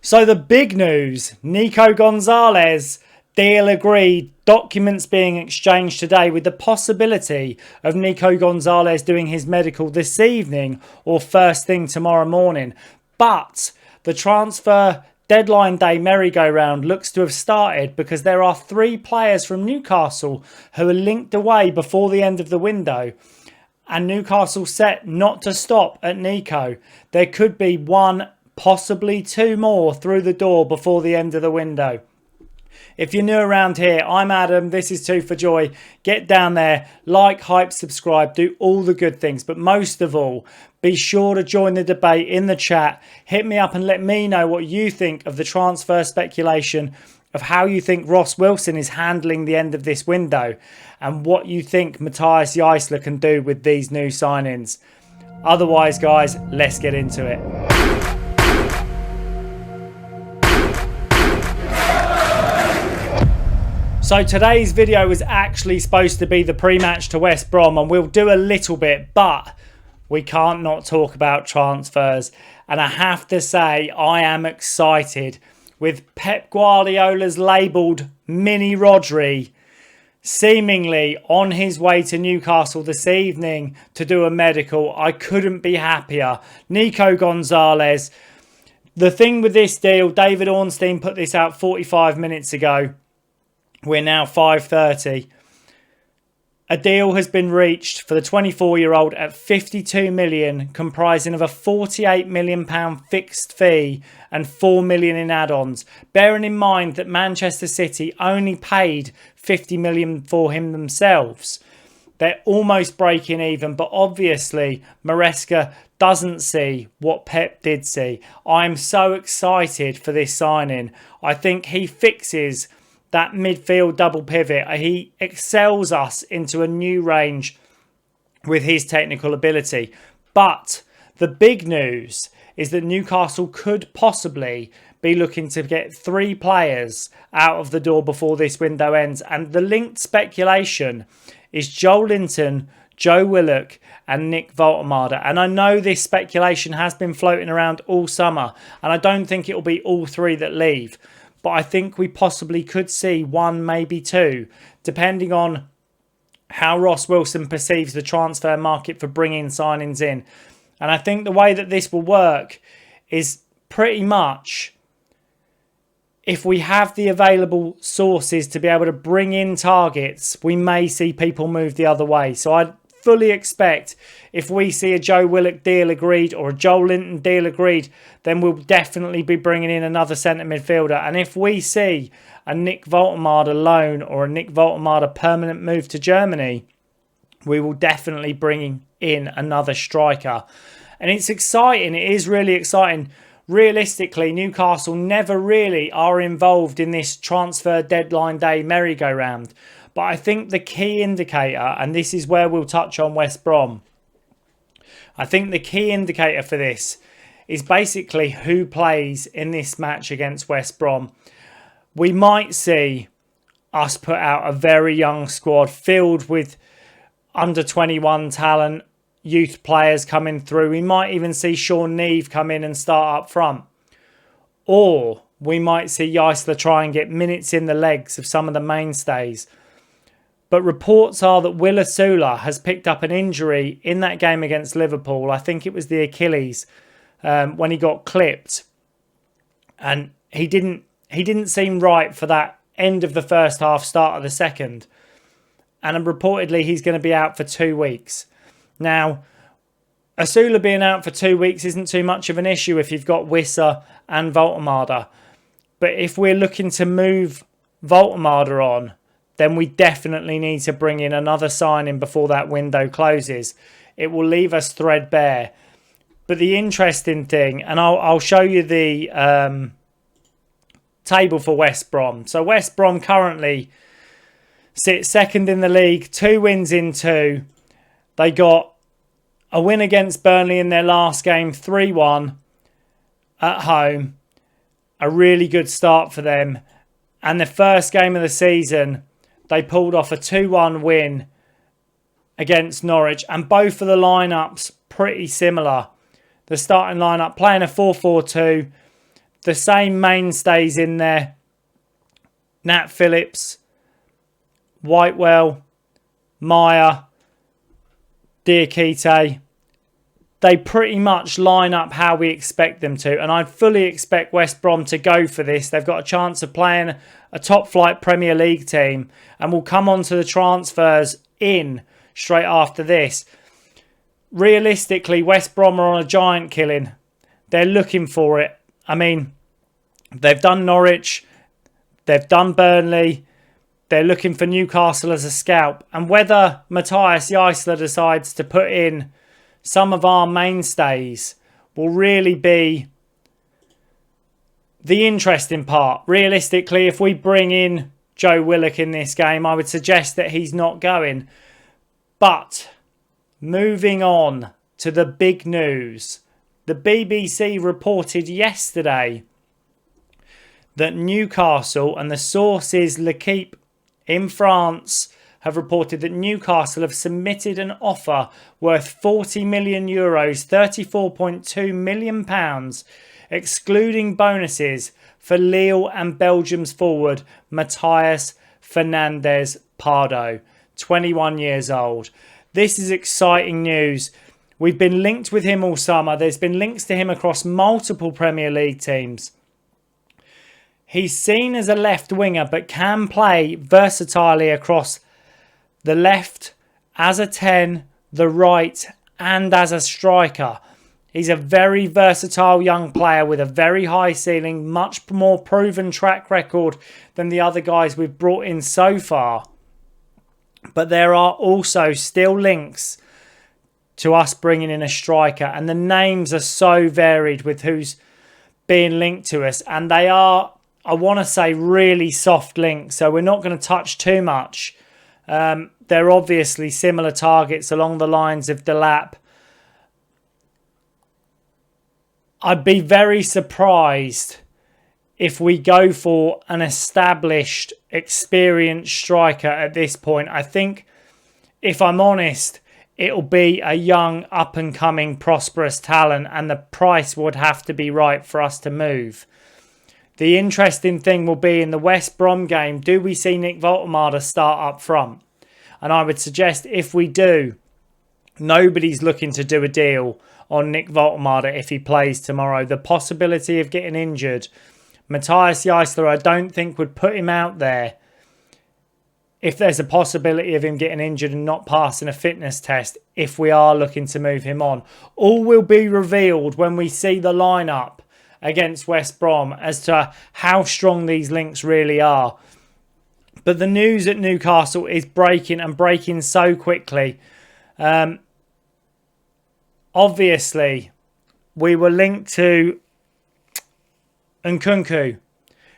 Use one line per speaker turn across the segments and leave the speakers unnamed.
So the big news, Nico Gonzalez, deal agreed, documents being exchanged today with the possibility of Nico Gonzalez doing his medical this evening or first thing tomorrow morning. But the transfer deadline day merry-go-round looks to have started because there are 3 players from Newcastle who are linked away before the end of the window. And Newcastle set not to stop at Nico. There could be 1, possibly 2 more through the door before the end of the window. If you're new around here, I'm Adam. This is 2 for Joy. Get down there, like, hype, subscribe, do all the good things. But most of all, be sure to join the debate in the chat. Hit me up and let me know what you think of the transfer speculation, of how you think Ross Wilson is handling the end of this window, and what you think Matias Fernandez-Pardo can do with these new signings. Otherwise, guys, let's get into it. So today's video was actually supposed to be the pre-match to West Brom, and we'll do a little bit, but we can't not talk about transfers. And I have to say, I am excited with Pep Guardiola's labelled Mini Rodri seemingly on his way to Newcastle this evening to do a medical. I couldn't be happier. Nico Gonzalez. The thing with this deal, David Ornstein put this out 45 minutes ago. We're now 5:30. A deal has been reached for the 24-year-old at 52 million, comprising of a 48 million pound fixed fee and 4 million in add-ons. Bearing in mind that Manchester City only paid 50 million for him themselves. They're almost breaking even, but obviously Maresca doesn't see what Pep did see. I'm so excited for this signing. I think he fixes that midfield double pivot. He excels us into a new range with his technical ability. But the big news is that Newcastle could possibly be looking to get 3 players out of the door before this window ends. And the linked speculation is Joelinton, Joe Willock and Nick Woltemade. And I know this speculation has been floating around all summer, and I don't think it will be all 3 that leave. But I think we possibly could see 1, maybe 2, depending on how Ross Wilson perceives the transfer market for bringing signings in. And I think the way that this will work is pretty much, if we have the available sources to be able to bring in targets, we may see people move the other way. So I'd fully expect if we see a Joe Willock deal agreed or a Joelinton deal agreed, then we'll definitely be bringing in another centre midfielder. And if we see a Nick Woltemade loan or a Nick Woltemade permanent move to Germany, we will definitely bring in another striker. And it's exciting. It is really exciting. Realistically, Newcastle never really are involved in this transfer deadline day merry-go-round. But I think the key indicator, and this is where we'll touch on West Brom, I think the key indicator for this is basically who plays in this match against West Brom. We might see us put out a very young squad filled with under 21 talent, youth players coming through. We might even see Sean Neve come in and start up front. Or we might see Fernandez-Pardo try and get minutes in the legs of some of the mainstays. But reports are that Willock has picked up an injury in that game against Liverpool. I think it was the Achilles when he got clipped. And he didn't seem right for that end of the first half, start of the second. And reportedly he's going to be out for 2 weeks. Now, Asula being out for 2 weeks isn't too much of an issue if you've got Wissa and Woltemade. But if we're looking to move Woltemade on, then we definitely need to bring in another signing before that window closes. It will leave us threadbare. But the interesting thing, and I'll show you the table for West Brom. So West Brom currently sit second in the league, 2 wins in 2. They got a win against Burnley in their last game, 3-1 at home. A really good start for them. And the first game of the season, they pulled off a 2-1 win against Norwich. And both of the lineups pretty similar. The starting lineup playing a 4-4-2. the same mainstays in there. Nat Phillips, Whitewell, Meyer, Diakite. They pretty much line up how we expect them to. And I'd fully expect West Brom to go for this. They've got a chance of playing a top-flight Premier League team. And we'll come on to the transfers in straight after this. Realistically, West Brom are on a giant killing. They're looking for it. I mean, they've done Norwich. They've done Burnley. They're looking for Newcastle as a scalp. And whether Matias Fernandez-Pardo decides to put in some of our mainstays will really be the interesting part. Realistically, if we bring in Joe Willock in this game, I would suggest that he's not going. But moving on to the big news. The BBC reported yesterday that Newcastle, and the source is L'Equipe in France, have reported that Newcastle have submitted an offer worth 40 million euros, £34.2 million, excluding bonuses, for Lille and Belgium's forward Matias Fernandez-Pardo, 21 years old. This is exciting news. We've been linked with him all summer. There's been links to him across multiple Premier League teams. He's seen as a left winger, but can play versatilely across the left, as a 10, the right, and as a striker. He's a very versatile young player with a very high ceiling, much more proven track record than the other guys we've brought in so far. But there are also still links to us bringing in a striker, and the names are so varied with who's being linked to us, and they are, I want to say, really soft links, so we're not going to touch too much. They're obviously similar targets along the lines of Delap. I'd be very surprised if we go for an established, experienced striker at this point. I think, if I'm honest, it'll be a young, up-and-coming, prosperous talent, and the price would have to be right for us to move. The interesting thing will be in the West Brom game, do we see Nick Woltemade start up front? And I would suggest if we do, nobody's looking to do a deal on Nick Woltemade if he plays tomorrow. The possibility of getting injured, Matias Fernandez-Pardo, I don't think would put him out there if there's a possibility of him getting injured and not passing a fitness test if we are looking to move him on. All will be revealed when we see the lineup against West Brom as to how strong these links really are. But the news at Newcastle is breaking, and breaking so quickly. Obviously, we were linked to Nkunku,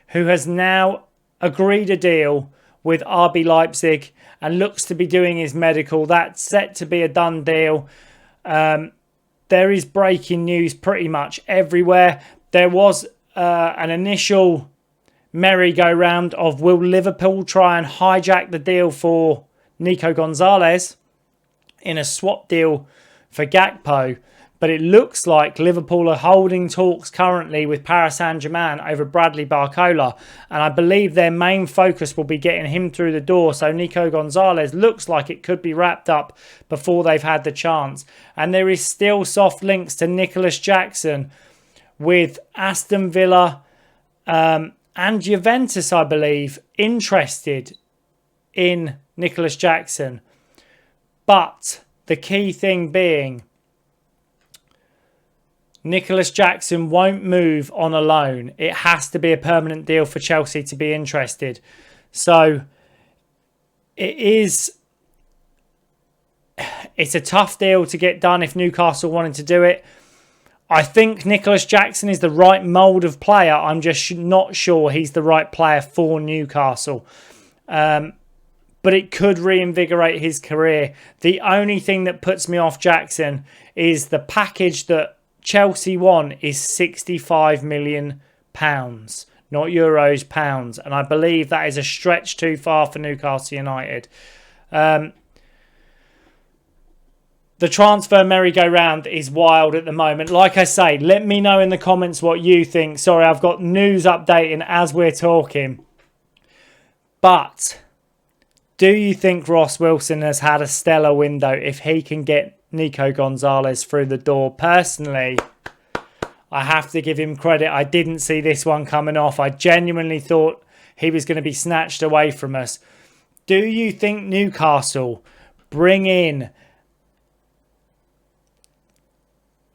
who has now agreed a deal with RB Leipzig and looks to be doing his medical. That's set to be a done deal. There is breaking news pretty much everywhere. There was an initial merry-go-round of will Liverpool try and hijack the deal for Nico Gonzalez in a swap deal for Gakpo, but it looks like Liverpool are holding talks currently with Paris Saint-Germain over Bradley Barcola, and I believe their main focus will be getting him through the door, so Nico Gonzalez looks like it could be wrapped up before they've had the chance. And there is still soft links to Nicholas Jackson with Aston Villa and Juventus, I believe, interested in Nicholas Jackson. But the key thing being, Nicholas Jackson won't move on a loan. It has to be a permanent deal for Chelsea to be interested. So it's a tough deal to get done if Newcastle wanted to do it. I think Nicholas Jackson is the right mould of player. I'm just not sure he's the right player for Newcastle. But it could reinvigorate his career. The only thing that puts me off Jackson is the package that Chelsea want is £65 million. Not euros, pounds. And I believe that is a stretch too far for Newcastle United. The transfer merry-go-round is wild at the moment. Like I say, let me know in the comments what you think. Sorry, I've got news updating as we're talking. But do you think Ross Wilson has had a stellar window if he can get Nico Gonzalez through the door? Personally, I have to give him credit. I didn't see this one coming off. I genuinely thought he was going to be snatched away from us. Do you think Newcastle bring in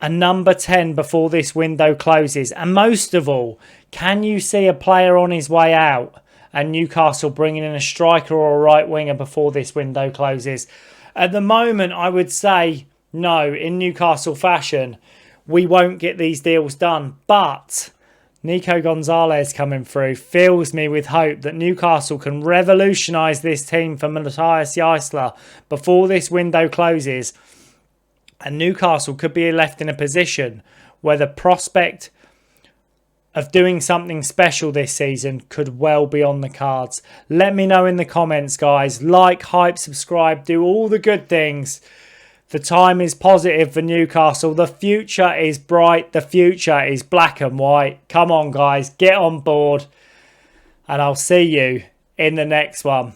a number 10 before this window closes? And most of all, can you see a player on his way out and Newcastle bringing in a striker or a right winger before this window closes? At the moment, I would say no. In Newcastle fashion, we won't get these deals done. But Nico Gonzalez coming through fills me with hope that Newcastle can revolutionise this team for Matias Fernandez-Pardo before this window closes. And Newcastle could be left in a position where the prospect of doing something special this season could well be on the cards. Let me know in the comments, guys. Like, hype, subscribe, do all the good things. The time is positive for Newcastle. The future is bright. The future is black and white. Come on, guys. Get on board. And I'll see you in the next one.